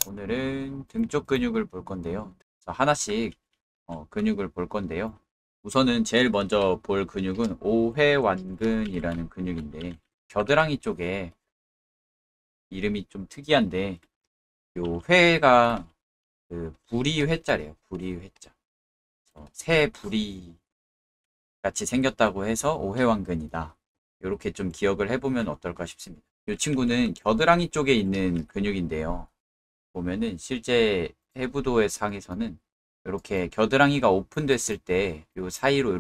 오늘은 등 쪽 근육을 볼 건데요. 하나씩 근육을 볼 건데요. 우선은 제일 먼저 볼 근육은 오회완근이라는 근육인데, 겨드랑이 쪽에 이름이 좀 특이한데, 요 회가 그 부리 회자래요. 부리 회자. 새 부리 같이 생겼다고 해서 오회완근이다. 이렇게 좀 기억을 해보면 어떨까 싶습니다. 이 친구는 겨드랑이 쪽에 있는 근육인데요. 보면은 실제 해부도의 상에서는 이렇게 겨드랑이가 오픈됐을 때 요 사이로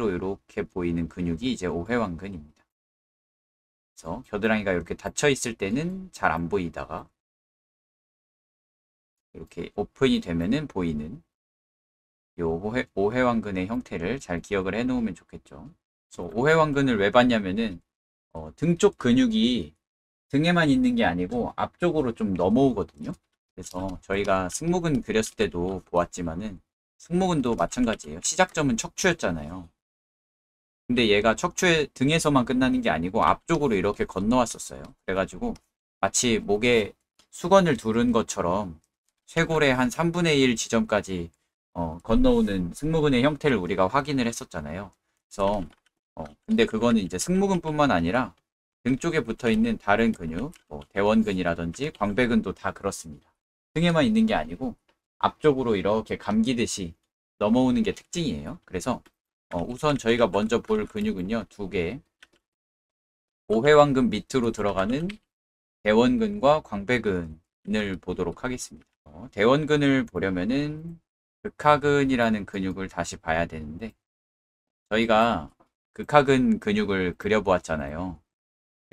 이렇게 보이는 근육이 이제 오회완근입니다. 그래서 겨드랑이가 이렇게 닫혀 있을 때는 잘 안 보이다가 이렇게 오픈이 되면은 보이는 요 오회완근의 형태를 잘 기억을 해 놓으면 좋겠죠. 그래서 오회완근을 왜 봤냐면은 등 쪽 근육이 등에만 있는 게 아니고 앞쪽으로 좀 넘어오거든요. 그래서 저희가 승모근 그렸을 때도 보았지만은 승모근도 마찬가지예요. 시작점은 척추였잖아요. 근데 얘가 척추의 등에서만 끝나는 게 아니고 앞쪽으로 이렇게 건너왔었어요. 그래가지고 마치 목에 수건을 두른 것처럼 쇄골의 한 3분의 1 지점까지 건너오는 승모근의 형태를 우리가 확인을 했었잖아요. 그래서 근데 그거는 이제 승모근뿐만 아니라 등 쪽에 붙어 있는 다른 근육, 뭐 대원근이라든지 광배근도 다 그렇습니다. 등에만 있는 게 아니고 앞쪽으로 이렇게 감기듯이 넘어오는 게 특징이에요. 그래서 우선 저희가 먼저 볼 근육은요, 두 개. 오회완근 밑으로 들어가는 대원근과 광배근을 보도록 하겠습니다. 대원근을 보려면은 극하근이라는 근육을 다시 봐야 되는데, 저희가 극하근 근육을 그려보았잖아요.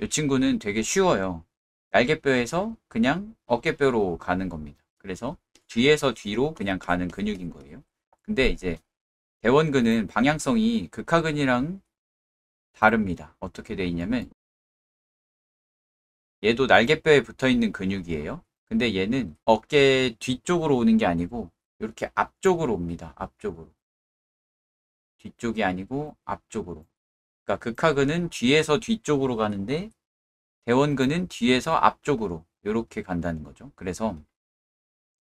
이 친구는 되게 쉬워요. 날개뼈에서 그냥 어깨뼈로 가는 겁니다. 그래서 뒤에서 뒤로 그냥 가는 근육인 거예요. 근데 이제 대원근은 방향성이 극하근이랑 다릅니다. 어떻게 돼 있냐면 얘도 날개뼈에 붙어 있는 근육이에요. 근데 얘는 어깨 뒤쪽으로 오는 게 아니고 이렇게 앞쪽으로 옵니다. 앞쪽으로. 뒤쪽이 아니고 앞쪽으로. 그러니까 극하근은 뒤에서 뒤쪽으로 가는데 대원근은 뒤에서 앞쪽으로 이렇게 간다는 거죠. 그래서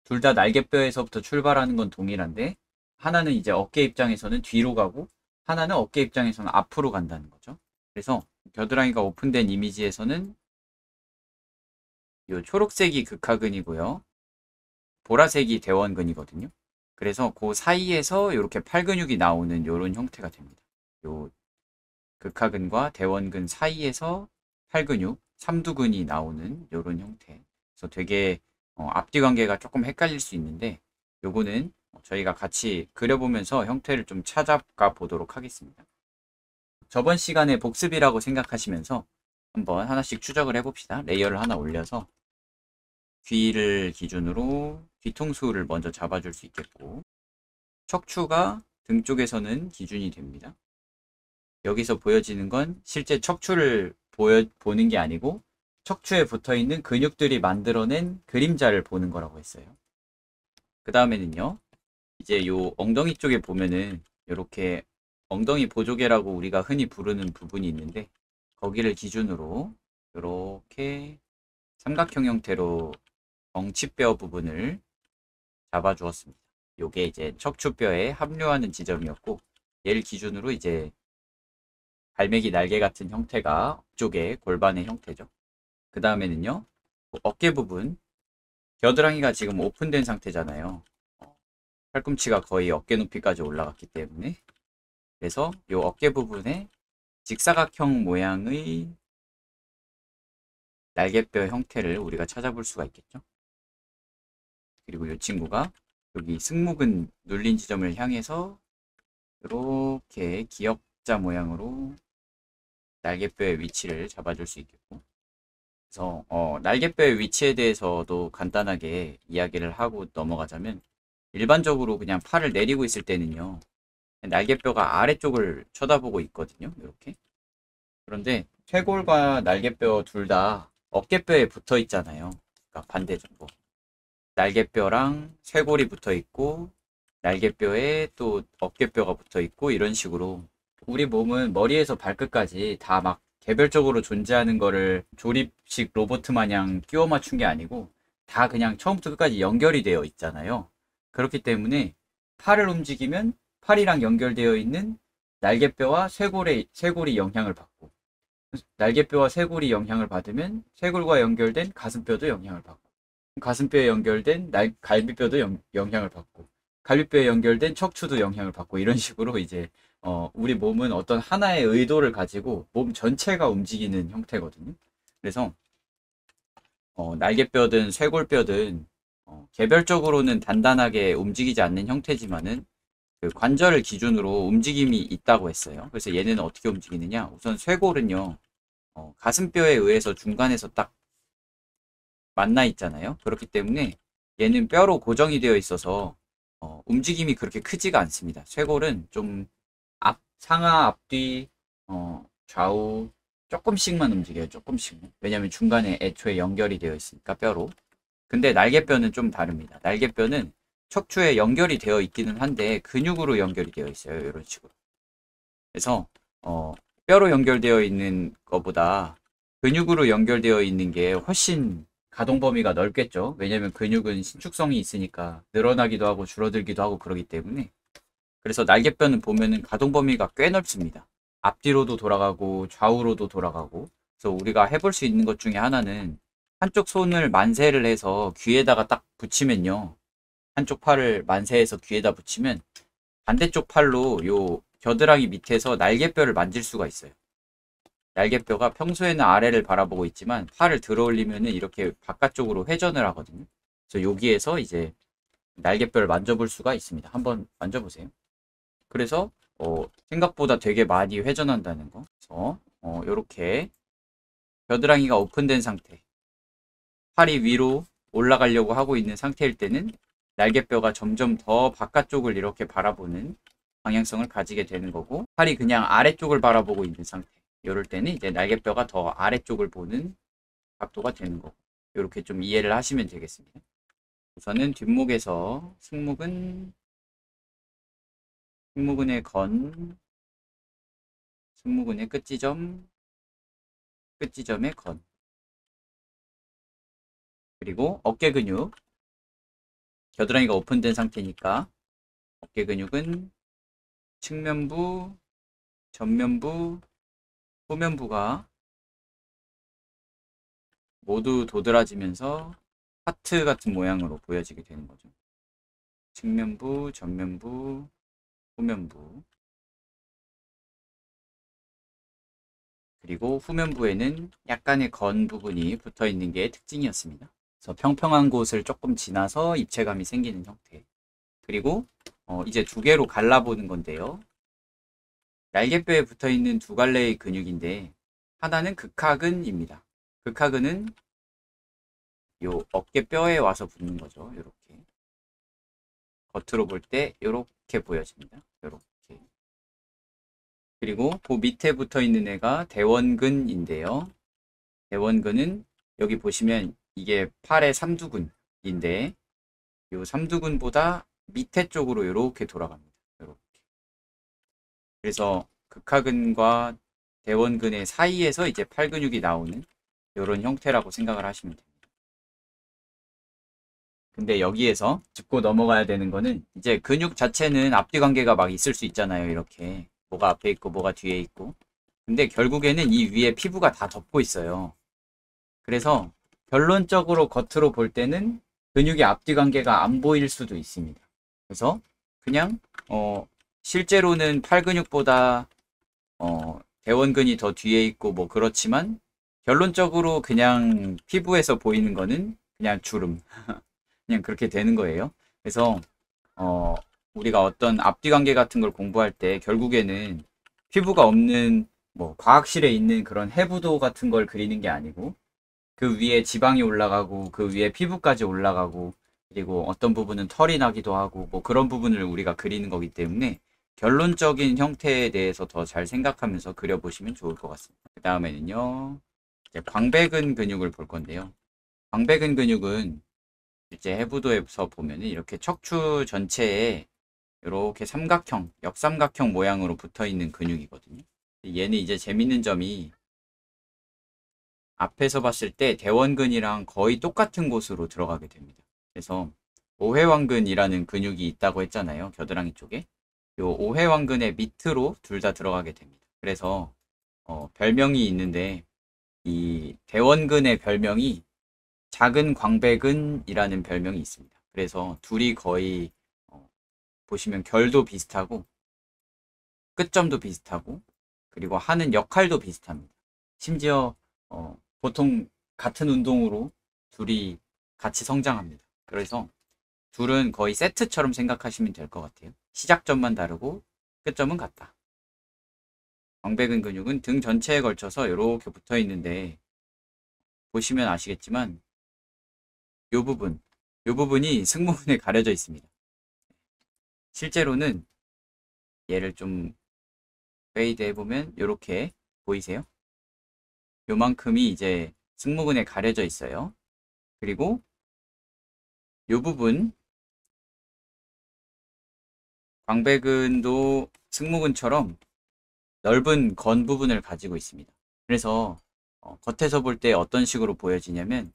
둘 다 날개뼈에서부터 출발하는 건 동일한데 하나는 이제 어깨 입장에서는 뒤로 가고 하나는 어깨 입장에서는 앞으로 간다는 거죠. 그래서 겨드랑이가 오픈된 이미지에서는 이 초록색이 극하근이고요. 보라색이 대원근이거든요. 그래서 그 사이에서 이렇게 팔근육이 나오는 이런 형태가 됩니다. 요 극하근과 대원근 사이에서 팔근육, 삼두근이 나오는 이런 형태. 그래서 되게 앞뒤 관계가 조금 헷갈릴 수 있는데 요거는 저희가 같이 그려보면서 형태를 좀 찾아가 보도록 하겠습니다. 저번 시간에 복습이라고 생각하시면서 한번 하나씩 추적을 해봅시다. 레이어를 하나 올려서 귀를 기준으로 뒤통수를 먼저 잡아줄 수 있겠고, 척추가 등 쪽에서는 기준이 됩니다. 여기서 보여지는 건 실제 척추를 보는 게 아니고 척추에 붙어 있는 근육들이 만들어낸 그림자를 보는 거라고 했어요. 그 다음에는요, 이제 요 엉덩이 쪽에 보면은 이렇게 엉덩이 보조개라고 우리가 흔히 부르는 부분이 있는데 거기를 기준으로 이렇게 삼각형 형태로 엉치뼈 부분을 잡아 주었습니다. 요게 이제 척추뼈에 합류하는 지점이었고, 얘를 기준으로 이제 갈매기 날개 같은 형태가 쪽에 골반의 형태죠. 그 다음에는요, 어깨 부분, 겨드랑이가 지금 오픈된 상태잖아요. 팔꿈치가 거의 어깨 높이까지 올라갔기 때문에. 그래서 이 어깨 부분에 직사각형 모양의 날개뼈 형태를 우리가 찾아볼 수가 있겠죠. 그리고 이 친구가 여기 승모근 눌린 지점을 향해서 이렇게 기역자 모양으로 날개뼈의 위치를 잡아줄 수 있겠고, 그래서 날개뼈의 위치에 대해서도 간단하게 이야기를 하고 넘어가자면, 일반적으로 그냥 팔을 내리고 있을 때는요, 날개뼈가 아래쪽을 쳐다보고 있거든요. 이렇게. 그런데 쇄골과 날개뼈 둘 다 어깨뼈에 붙어 있잖아요. 그러니까 반대쪽으로. 날개뼈랑 쇄골이 붙어 있고 날개뼈에 또 어깨뼈가 붙어 있고, 이런 식으로 우리 몸은 머리에서 발끝까지 다 막 개별적으로 존재하는 거를 조립식 로봇 마냥 끼워 맞춘 게 아니고 다 그냥 처음부터 끝까지 연결이 되어 있잖아요. 그렇기 때문에 팔을 움직이면 팔이랑 연결되어 있는 날개뼈와 쇄골이 영향을 받고, 날개뼈와 쇄골이 영향을 받으면 쇄골과 연결된 가슴뼈도 영향을 받고, 가슴뼈에 연결된 갈비뼈도 영향을 받고, 갈비뼈에 연결된 척추도 영향을 받고, 이런 식으로 이제 우리 몸은 어떤 하나의 의도를 가지고 몸 전체가 움직이는 형태거든요. 그래서 날개뼈든 쇄골뼈든 개별적으로는 단단하게 움직이지 않는 형태지만은 그 관절을 기준으로 움직임이 있다고 했어요. 그래서 얘는 어떻게 움직이느냐? 우선 쇄골은요, 가슴뼈에 의해서 중간에서 딱 만나 있잖아요. 그렇기 때문에 얘는 뼈로 고정이 되어 있어서 움직임이 그렇게 크지가 않습니다. 쇄골은 좀 상하, 앞뒤, 좌우 조금씩만 움직여요. 조금씩만. 왜냐면 중간에 애초에 연결이 되어 있으니까 뼈로. 근데 날개뼈는 좀 다릅니다. 날개뼈는 척추에 연결이 되어 있기는 한데 근육으로 연결이 되어 있어요. 이런 식으로. 그래서 뼈로 연결되어 있는 것보다 근육으로 연결되어 있는 게 훨씬 가동 범위가 넓겠죠. 왜냐면 근육은 신축성이 있으니까 늘어나기도 하고 줄어들기도 하고 그러기 때문에. 그래서 날개뼈는 보면은 가동 범위가 꽤 넓습니다. 앞뒤로도 돌아가고 좌우로도 돌아가고. 그래서 우리가 해볼 수 있는 것 중에 하나는 한쪽 손을 만세를 해서 귀에다가 딱 붙이면요. 한쪽 팔을 만세해서 귀에다 붙이면 반대쪽 팔로 요 겨드랑이 밑에서 날개뼈를 만질 수가 있어요. 날개뼈가 평소에는 아래를 바라보고 있지만 팔을 들어 올리면은 이렇게 바깥쪽으로 회전을 하거든요. 그래서 여기에서 이제 날개뼈를 만져볼 수가 있습니다. 한번 만져보세요. 그래서 생각보다 되게 많이 회전한다는 거. 그래서 이렇게 겨드랑이가 오픈된 상태, 팔이 위로 올라가려고 하고 있는 상태일 때는 날개뼈가 점점 더 바깥쪽을 이렇게 바라보는 방향성을 가지게 되는 거고, 팔이 그냥 아래쪽을 바라보고 있는 상태, 이럴 때는 이제 날개뼈가 더 아래쪽을 보는 각도가 되는 거고, 이렇게 좀 이해를 하시면 되겠습니다. 우선은 뒷목에서 승모근의 건, 승모근의 끝지점, 끝지점의 건, 그리고 어깨 근육, 겨드랑이가 오픈된 상태니까 어깨 근육은 측면부, 전면부, 후면부가 모두 도드라지면서 하트 같은 모양으로 보여지게 되는 거죠. 측면부, 전면부, 후면부. 그리고 후면부에는 약간의 건 부분이 붙어 있는 게 특징이었습니다. 그래서 평평한 곳을 조금 지나서 입체감이 생기는 형태. 그리고 이제 두 개로 갈라보는 건데요. 날개뼈에 붙어 있는 두 갈래의 근육인데 하나는 극하근입니다. 극하근은 요 어깨뼈에 와서 붙는 거죠. 이렇게 겉으로 볼 때 이렇게 보여집니다. 이렇게. 그리고 그 밑에 붙어 있는 애가 대원근인데요. 대원근은 여기 보시면 이게 팔의 삼두근인데 요 삼두근보다 밑에 쪽으로 이렇게 돌아갑니다. 이렇게. 그래서 극하근과 대원근의 사이에서 이제 팔 근육이 나오는 이런 형태라고 생각을 하시면 됩니다. 근데 여기에서 짚고 넘어가야 되는 거는 이제 근육 자체는 앞뒤 관계가 막 있을 수 있잖아요. 이렇게 뭐가 앞에 있고 뭐가 뒤에 있고. 근데 결국에는 이 위에 피부가 다 덮고 있어요. 그래서 결론적으로 겉으로 볼 때는 근육의 앞뒤 관계가 안 보일 수도 있습니다. 그래서 그냥 실제로는 팔 근육보다 대원근이 더 뒤에 있고 뭐 그렇지만 결론적으로 그냥 피부에서 보이는 거는 그냥 주름. 그냥 그렇게 되는 거예요. 그래서 우리가 어떤 앞뒤 관계 같은 걸 공부할 때 결국에는 피부가 없는 뭐 과학실에 있는 그런 해부도 같은 걸 그리는 게 아니고 그 위에 지방이 올라가고 그 위에 피부까지 올라가고 그리고 어떤 부분은 털이 나기도 하고 뭐 그런 부분을 우리가 그리는 거기 때문에 결론적인 형태에 대해서 더 잘 생각하면서 그려보시면 좋을 것 같습니다. 그 다음에는요, 이제 광배근 근육을 볼 건데요. 광배근 근육은 실제 해부도에서 보면은 이렇게 척추 전체에 이렇게 삼각형, 역삼각형 모양으로 붙어 있는 근육이거든요. 얘는 이제 재밌는 점이 앞에서 봤을 때 대원근이랑 거의 똑같은 곳으로 들어가게 됩니다. 그래서 오회왕근이라는 근육이 있다고 했잖아요. 겨드랑이 쪽에. 요 오회왕근의 밑으로 둘 다 들어가게 됩니다. 그래서 별명이 있는데 이 대원근의 별명이 작은 광배근이라는 별명이 있습니다. 그래서 둘이 거의 보시면 결도 비슷하고 끝점도 비슷하고 그리고 하는 역할도 비슷합니다. 심지어 보통 같은 운동으로 둘이 같이 성장합니다. 그래서 둘은 거의 세트처럼 생각하시면 될 것 같아요. 시작점만 다르고 끝점은 같다. 광배근 근육은 등 전체에 걸쳐서 이렇게 붙어 있는데 보시면 아시겠지만 이 부분이 승모근에 가려져 있습니다. 실제로는 얘를 좀 페이드 해보면 이렇게 보이세요? 요만큼이 이제 승모근에 가려져 있어요. 그리고 이 부분 광배근도 승모근처럼 넓은 건 부분을 가지고 있습니다. 그래서 겉에서 볼 때 어떤 식으로 보여지냐면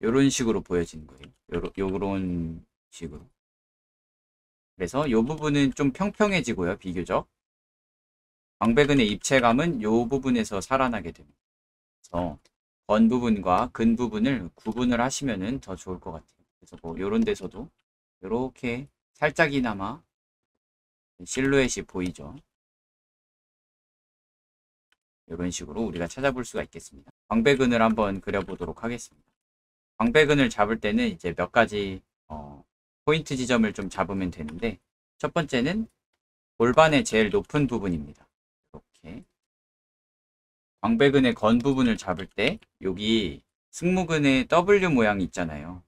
이런 식으로 보여지는 거예요. 요런 식으로. 그래서 이 부분은 좀 평평해지고요. 비교적. 광배근의 입체감은 이 부분에서 살아나게 됩니다. 그래서 건 부분과 근 부분을 구분을 하시면 더 좋을 것 같아요. 그래서 뭐 이런 데서도 이렇게 살짝이나마 실루엣이 보이죠. 이런 식으로 우리가 찾아볼 수가 있겠습니다. 광배근을 한번 그려보도록 하겠습니다. 광배근을 잡을 때는 이제 몇 가지 포인트 지점을 좀 잡으면 되는데 첫 번째는 골반의 제일 높은 부분입니다. 이렇게 광배근의 건 부분을 잡을 때 여기 승모근의 W 모양이 있잖아요.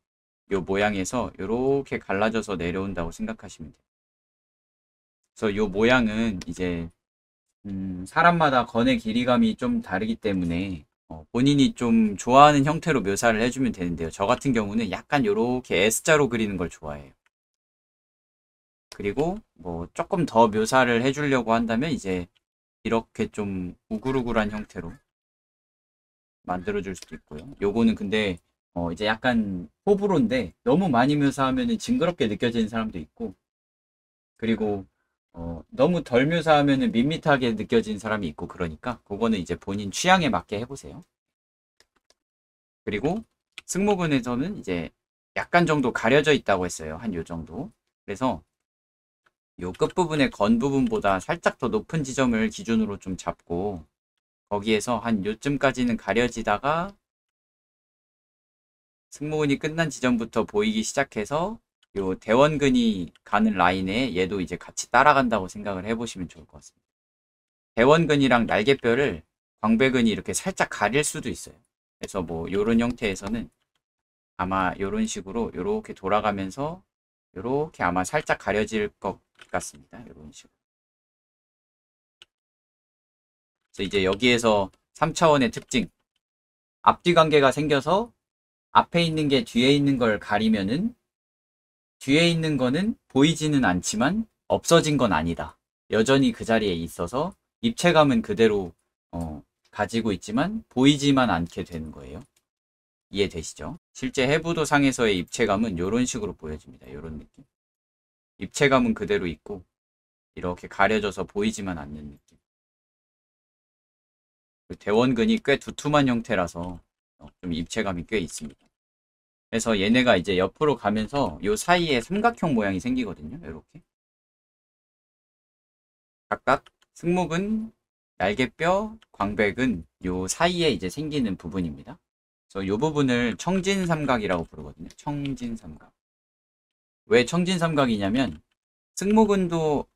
이 모양에서 이렇게 갈라져서 내려온다고 생각하시면 돼요. 그래서 이 모양은 이제 사람마다 건의 길이감이 좀 다르기 때문에 본인이 좀 좋아하는 형태로 묘사를 해주면 되는데요. 저 같은 경우는 약간 이렇게 S자로 그리는 걸 좋아해요. 그리고 뭐 조금 더 묘사를 해주려고 한다면 이제 이렇게 좀 우글우글한 형태로 만들어줄 수도 있고요. 요거는 근데 이제 약간 호불호인데 너무 많이 묘사하면 징그럽게 느껴지는 사람도 있고 그리고 너무 덜 묘사하면 밋밋하게 느껴지는 사람이 있고 그러니까 그거는 이제 본인 취향에 맞게 해보세요. 그리고 승모근에서는 이제 약간 정도 가려져 있다고 했어요. 한 요 정도. 그래서 요 끝부분의 건 부분보다 살짝 더 높은 지점을 기준으로 좀 잡고 거기에서 한 요쯤까지는 가려지다가 승모근이 끝난 지점부터 보이기 시작해서 요 대원근이 가는 라인에 얘도 이제 같이 따라간다고 생각을 해보시면 좋을 것 같습니다. 대원근이랑 날개뼈를 광배근이 이렇게 살짝 가릴 수도 있어요. 그래서 뭐 요런 형태에서는 아마 요런 식으로 요렇게 돌아가면서 요렇게 아마 살짝 가려질 것 같습니다. 요런 식으로. 그래서 이제 여기에서 3차원의 특징. 앞뒤 관계가 생겨서 앞에 있는 게 뒤에 있는 걸 가리면은 뒤에 있는 거는 보이지는 않지만 없어진 건 아니다. 여전히 그 자리에 있어서 입체감은 그대로 가지고 있지만 보이지만 않게 되는 거예요. 이해되시죠? 실제 해부도 상에서의 입체감은 이런 식으로 보여집니다. 이런 느낌. 입체감은 그대로 있고 이렇게 가려져서 보이지만 않는 느낌. 대원근이 꽤 두툼한 형태라서 좀 입체감이 꽤 있습니다. 그래서 얘네가 이제 옆으로 가면서 요 사이에 삼각형 모양이 생기거든요. 이렇게. 각각 승모근, 날개뼈, 광배근 요 사이에 이제 생기는 부분입니다. 그래서 요 부분을 청진삼각이라고 부르거든요. 청진삼각. 왜 청진삼각이냐면 승모근도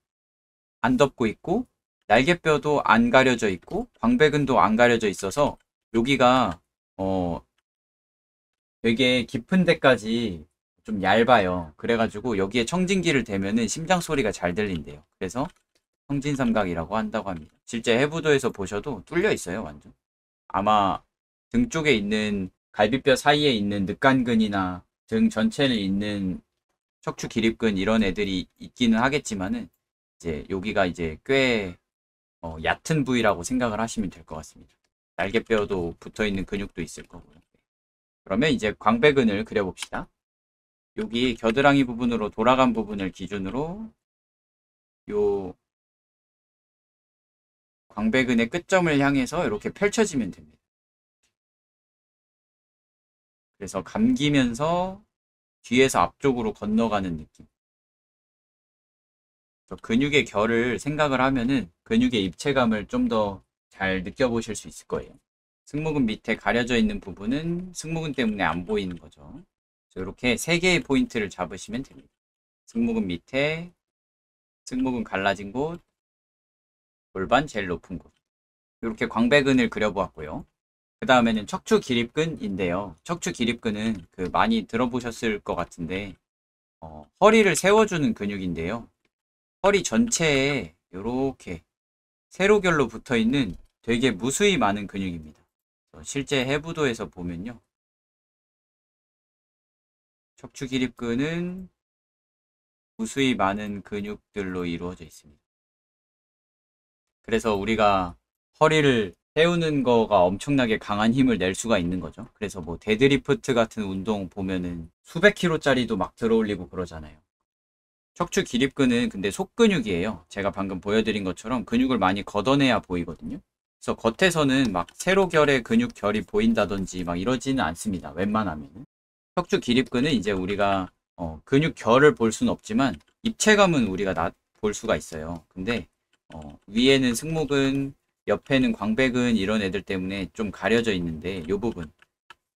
안 덮고 있고 날개뼈도 안 가려져 있고 광배근도 안 가려져 있어서 여기가 되게 깊은 데까지 좀 얇아요. 그래가지고 여기에 청진기를 대면은 심장 소리가 잘 들린대요. 그래서 청진삼각이라고 한다고 합니다. 실제 해부도에서 보셔도 뚫려 있어요, 완전. 아마 등 쪽에 있는 갈비뼈 사이에 있는 늑간근이나 등 전체를 잇는 척추 기립근 이런 애들이 있기는 하겠지만은 이제 여기가 이제 꽤 얕은 부위라고 생각을 하시면 될 것 같습니다. 날개뼈도 붙어있는 근육도 있을 거고요. 그러면 이제 광배근을 그려봅시다. 여기 겨드랑이 부분으로 돌아간 부분을 기준으로 요 광배근의 끝점을 향해서 이렇게 펼쳐지면 됩니다. 그래서 감기면서 뒤에서 앞쪽으로 건너가는 느낌. 근육의 결을 생각을 하면은 근육의 입체감을 좀 더 잘 느껴보실 수 있을 거예요. 승모근 밑에 가려져 있는 부분은 승모근 때문에 안 보이는 거죠. 이렇게 세 개의 포인트를 잡으시면 됩니다. 승모근 밑에, 승모근 갈라진 곳, 골반 제일 높은 곳. 이렇게 광배근을 그려보았고요. 그 다음에는 척추 기립근인데요. 척추 기립근은 많이 들어보셨을 것 같은데 허리를 세워주는 근육인데요. 허리 전체에 이렇게 세로결로 붙어있는 되게 무수히 많은 근육입니다. 실제 해부도에서 보면요. 척추 기립근은 무수히 많은 근육들로 이루어져 있습니다. 그래서 우리가 허리를 세우는 거가 엄청나게 강한 힘을 낼 수가 있는 거죠. 그래서 뭐 데드리프트 같은 운동 보면은 수백 킬로짜리도 막 들어올리고 그러잖아요. 척추 기립근은 근데 속근육이에요. 제가 방금 보여드린 것처럼 근육을 많이 걷어내야 보이거든요. 그래서 겉에서는 막 세로결의 근육결이 보인다든지 막 이러지는 않습니다. 웬만하면은. 척추 기립근은 이제 우리가 근육결을 볼 수는 없지만 입체감은 우리가 볼 수가 있어요. 근데 위에는 승모근, 옆에는 광배근 이런 애들 때문에 좀 가려져 있는데 이 부분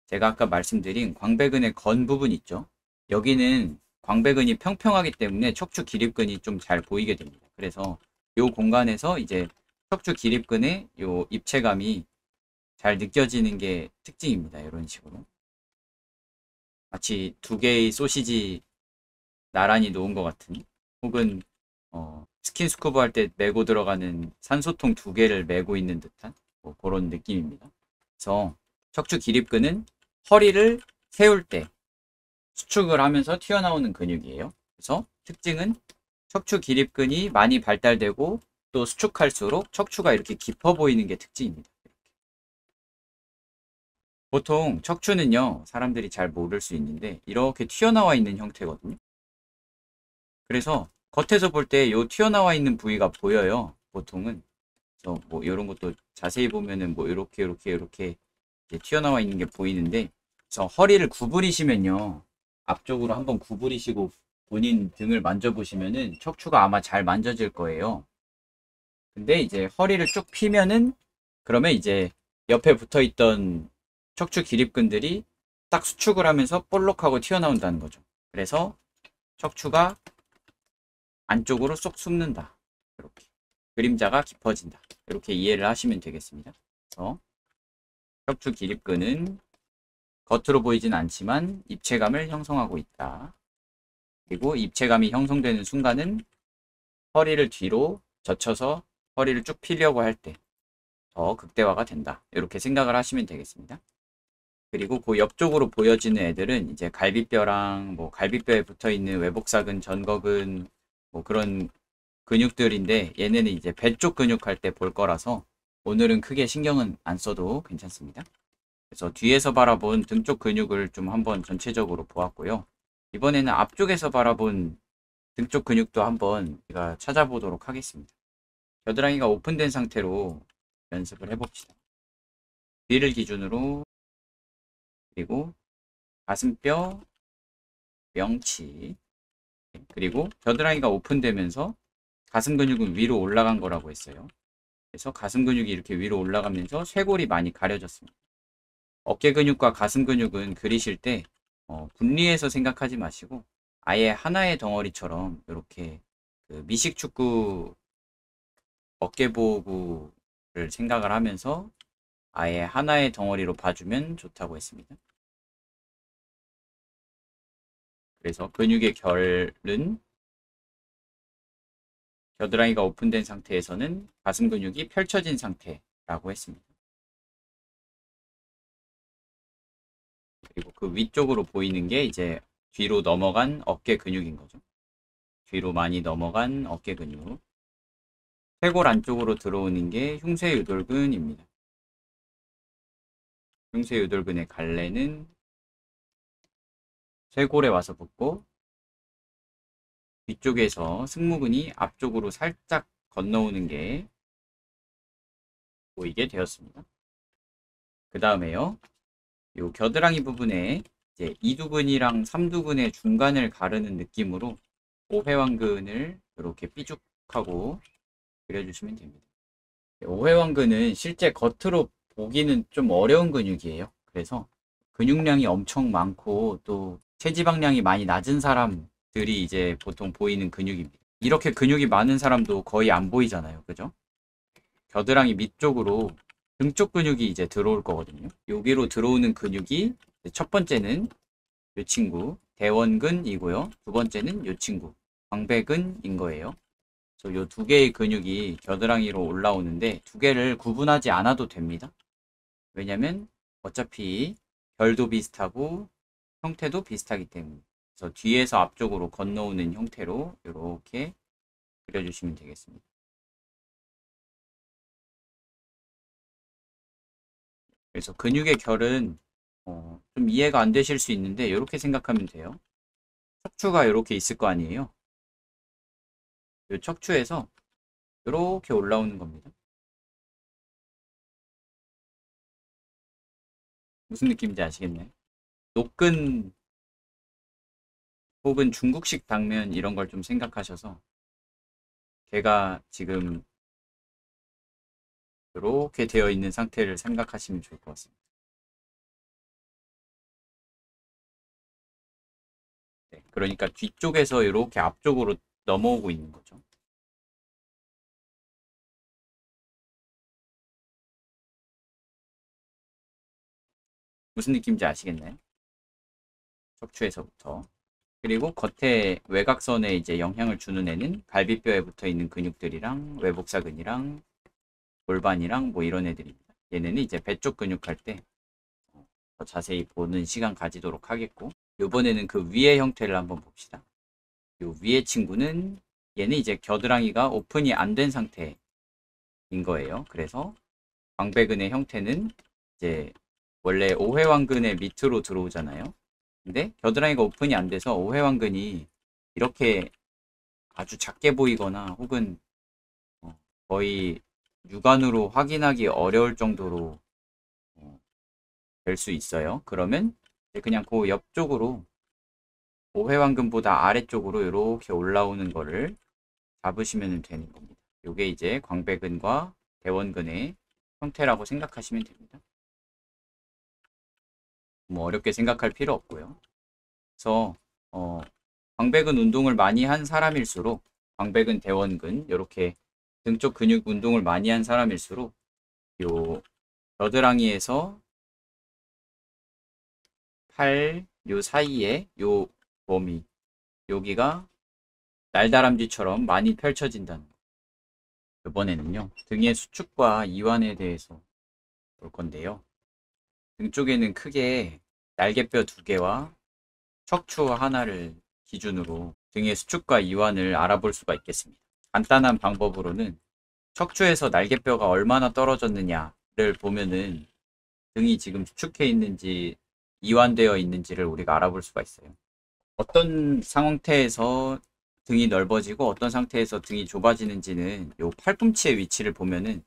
제가 아까 말씀드린 광배근의 건 부분 있죠. 여기는 광배근이 평평하기 때문에 척추 기립근이 좀 잘 보이게 됩니다. 그래서 이 공간에서 이제 척추 기립근의 이 입체감이 잘 느껴지는 게 특징입니다. 이런 식으로 마치 두 개의 소시지 나란히 놓은 것 같은, 혹은 스킨스쿠버 할 때 메고 들어가는 산소통 두 개를 메고 있는 듯한 뭐 그런 느낌입니다. 그래서 척추 기립근은 허리를 세울 때 수축을 하면서 튀어나오는 근육이에요. 그래서 특징은 척추 기립근이 많이 발달되고 또 수축할수록 척추가 이렇게 깊어 보이는 게 특징입니다. 보통 척추는요, 사람들이 잘 모를 수 있는데 이렇게 튀어나와 있는 형태거든요. 그래서 겉에서 볼 때 요 튀어나와 있는 부위가 보여요. 보통은. 그래서 뭐 이런 것도 자세히 보면은 뭐 이렇게 튀어나와 있는 게 보이는데, 그래서 허리를 구부리시면요, 앞쪽으로 한번 구부리시고 본인 등을 만져보시면은 척추가 아마 잘 만져질 거예요. 근데 이제 허리를 쭉 피면은, 그러면 이제 옆에 붙어 있던 척추 기립근들이 딱 수축을 하면서 볼록하고 튀어나온다는 거죠. 그래서 척추가 안쪽으로 쏙 숨는다. 이렇게 그림자가 깊어진다. 이렇게 이해를 하시면 되겠습니다. 그래서 척추 기립근은 겉으로 보이진 않지만 입체감을 형성하고 있다. 그리고 입체감이 형성되는 순간은 허리를 뒤로 젖혀서 허리를 쭉 피려고 할 때 더 극대화가 된다. 이렇게 생각을 하시면 되겠습니다. 그리고 그 옆쪽으로 보여지는 애들은 이제 갈비뼈랑 뭐 갈비뼈에 붙어 있는 외복사근, 전거근 뭐 그런 근육들인데, 얘네는 이제 배 쪽 근육 할 때 볼 거라서 오늘은 크게 신경은 안 써도 괜찮습니다. 그래서 뒤에서 바라본 등 쪽 근육을 좀 한번 전체적으로 보았고요. 이번에는 앞쪽에서 바라본 등 쪽 근육도 한번 제가 찾아보도록 하겠습니다. 겨드랑이가 오픈된 상태로 연습을 해봅시다. 뒤를 기준으로, 그리고 가슴뼈, 명치, 그리고 겨드랑이가 오픈되면서 가슴 근육은 위로 올라간 거라고 했어요. 그래서 가슴 근육이 이렇게 위로 올라가면서 쇄골이 많이 가려졌습니다. 어깨 근육과 가슴 근육은 그리실 때 분리해서 생각하지 마시고 아예 하나의 덩어리처럼 이렇게 미식축구 어깨보호구를 생각을 하면서 아예 하나의 덩어리로 봐주면 좋다고 했습니다. 그래서 근육의 결은 겨드랑이가 오픈된 상태에서는 가슴 근육이 펼쳐진 상태라고 했습니다. 그리고 그 위쪽으로 보이는 게 이제 뒤로 넘어간 어깨 근육인 거죠. 뒤로 많이 넘어간 어깨 근육. 쇄골 안쪽으로 들어오는 게 흉쇄유돌근입니다. 흉쇄 요돌근의 갈래는 쇄골에 와서 붙고 뒤쪽에서 승모근이 앞쪽으로 살짝 건너오는 게 보이게 되었습니다. 그 다음에요. 요 겨드랑이 부분에 이제 2두근이랑 3두근의 중간을 가르는 느낌으로 오회왕근을 이렇게 삐죽하고 그려주시면 됩니다. 오회왕근은 실제 겉으로 보기는 좀 어려운 근육이에요. 그래서 근육량이 엄청 많고 또 체지방량이 많이 낮은 사람들이 이제 보통 보이는 근육입니다. 이렇게 근육이 많은 사람도 거의 안 보이잖아요. 그죠? 겨드랑이 밑쪽으로 등 쪽 근육이 이제 들어올 거거든요. 여기로 들어오는 근육이 첫 번째는 이 친구 대원근이고요. 두 번째는 이 친구 광배근인 거예요. 그래서 이 두 개의 근육이 겨드랑이로 올라오는데 두 개를 구분하지 않아도 됩니다. 왜냐면 어차피 결도 비슷하고 형태도 비슷하기 때문에. 그래서 뒤에서 앞쪽으로 건너오는 형태로 이렇게 그려주시면 되겠습니다. 그래서 근육의 결은 좀 이해가 안 되실 수 있는데 이렇게 생각하면 돼요. 척추가 이렇게 있을 거 아니에요. 이 척추에서 이렇게 올라오는 겁니다. 무슨 느낌인지 아시겠나요? 노끈 혹은 중국식 당면 이런 걸 좀 생각하셔서 걔가 지금 이렇게 되어 있는 상태를 생각하시면 좋을 것 같습니다. 네, 그러니까 뒤쪽에서 이렇게 앞쪽으로 넘어오고 있는 거죠. 무슨 느낌인지 아시겠나요? 척추에서부터. 그리고 겉에 외곽선에 이제 영향을 주는 애는 갈비뼈에 붙어 있는 근육들이랑 외복사근이랑 골반이랑 뭐 이런 애들입니다. 얘네는 이제 배 쪽 근육 할 때 더 자세히 보는 시간 가지도록 하겠고, 이번에는 그 위의 형태를 한번 봅시다. 요 위의 친구는 얘는 이제 겨드랑이가 오픈이 안 된 상태인 거예요. 그래서 광배근의 형태는 이제 원래 오회왕근의 밑으로 들어오잖아요. 근데 겨드랑이가 오픈이 안 돼서 오회왕근이 이렇게 아주 작게 보이거나 혹은 거의 육안으로 확인하기 어려울 정도로 될 수 있어요. 그러면 그냥 그 옆쪽으로 오회왕근보다 아래쪽으로 이렇게 올라오는 거를 잡으시면 되는 겁니다. 이게 이제 광배근과 대원근의 형태라고 생각하시면 됩니다. 뭐 어렵게 생각할 필요 없고요. 그래서 광배근 운동을 많이 한 사람일수록 광배근, 대원근 이렇게 등 쪽 근육 운동을 많이 한 사람일수록 요 겨드랑이에서 팔 요 사이에 요 범위 여기가 날다람쥐처럼 많이 펼쳐진다는 거. 이번에는요 등의 수축과 이완에 대해서 볼 건데요. 등 쪽에는 크게 날개뼈 두 개와 척추 하나를 기준으로 등의 수축과 이완을 알아볼 수가 있겠습니다. 간단한 방법으로는 척추에서 날개뼈가 얼마나 떨어졌느냐를 보면은 등이 지금 수축해 있는지 이완되어 있는지를 우리가 알아볼 수가 있어요. 어떤 상태에서 등이 넓어지고 어떤 상태에서 등이 좁아지는지는 요 팔꿈치의 위치를 보면은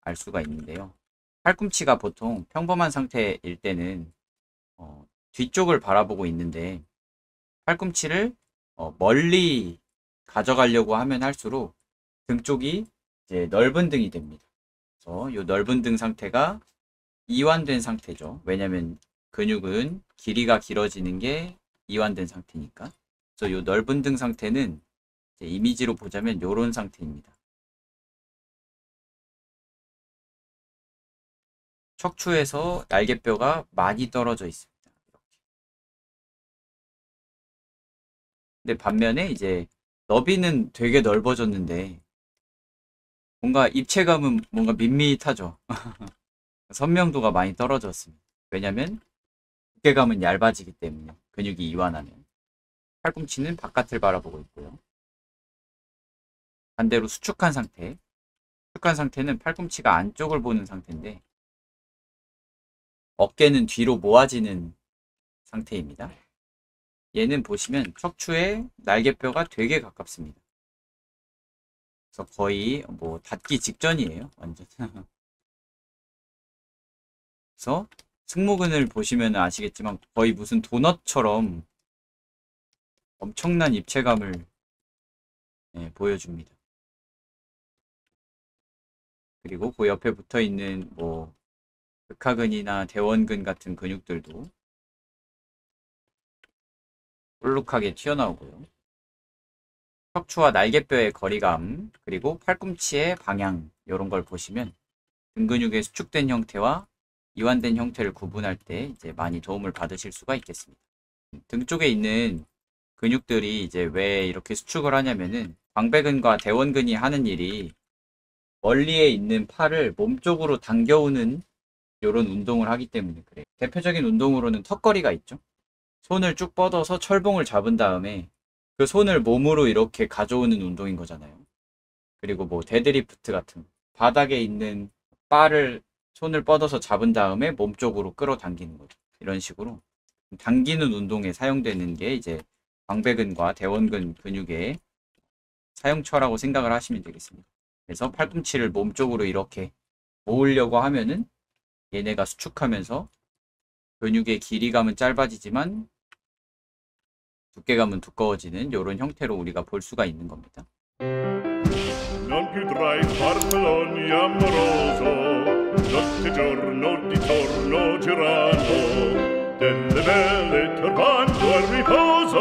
알 수가 있는데요. 팔꿈치가 보통 평범한 상태일 때는 뒤쪽을 바라보고 있는데 팔꿈치를 멀리 가져가려고 하면 할수록 등 쪽이 이제 넓은 등이 됩니다. 그래서 이 넓은 등 상태가 이완된 상태죠. 왜냐하면 근육은 길이가 길어지는 게 이완된 상태니까. 그래서 이 넓은 등 상태는 이미지로 보자면 이런 상태입니다. 척추에서 날개뼈가 많이 떨어져 있습니다. 근데 반면에 이제 너비는 되게 넓어졌는데 뭔가 입체감은 뭔가 밋밋하죠. 선명도가 많이 떨어졌습니다. 왜냐면 두께감은 얇아지기 때문에 근육이 이완하면 팔꿈치는 바깥을 바라보고 있고요. 반대로 수축한 상태, 수축한 상태는 팔꿈치가 안쪽을 보는 상태인데 어깨는 뒤로 모아지는 상태입니다. 얘는 보시면 척추에 날개뼈가 되게 가깝습니다. 그래서 거의 뭐 닿기 직전이에요. 완전. 그래서 승모근을 보시면 아시겠지만 거의 무슨 도넛처럼 엄청난 입체감을 보여줍니다. 그리고 그 옆에 붙어 있는 뭐 극하근이나 대원근 같은 근육들도 볼록하게 튀어나오고요. 척추와 날개뼈의 거리감, 그리고 팔꿈치의 방향, 이런 걸 보시면 등 근육의 수축된 형태와 이완된 형태를 구분할 때 이제 많이 도움을 받으실 수가 있겠습니다. 등 쪽에 있는 근육들이 이제 왜 이렇게 수축을 하냐면은 광배근과 대원근이 하는 일이 멀리에 있는 팔을 몸쪽으로 당겨오는 이런 운동을 하기 때문에 그래요. 대표적인 운동으로는 턱걸이가 있죠. 손을 쭉 뻗어서 철봉을 잡은 다음에 그 손을 몸으로 이렇게 가져오는 운동인 거잖아요. 그리고 뭐 데드리프트 같은 바닥에 있는 바를 손을 뻗어서 잡은 다음에 몸쪽으로 끌어당기는 거죠. 이런 식으로 당기는 운동에 사용되는 게 이제 광배근과 대원근 근육의 사용처라고 생각을 하시면 되겠습니다. 그래서 팔꿈치를 몸쪽으로 이렇게 모으려고 하면은 얘네가 수축하면서 근육의 길이감은 짧아지지만 두께감은 두꺼워지는 이런 형태로 우리가 볼 수가 있는 겁니다. Non più tra i farfalloni amoroso, notte e giorno di torno girando, delle belle turbando al riposo,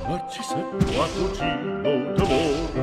ma ci seppe a cugino d'amore.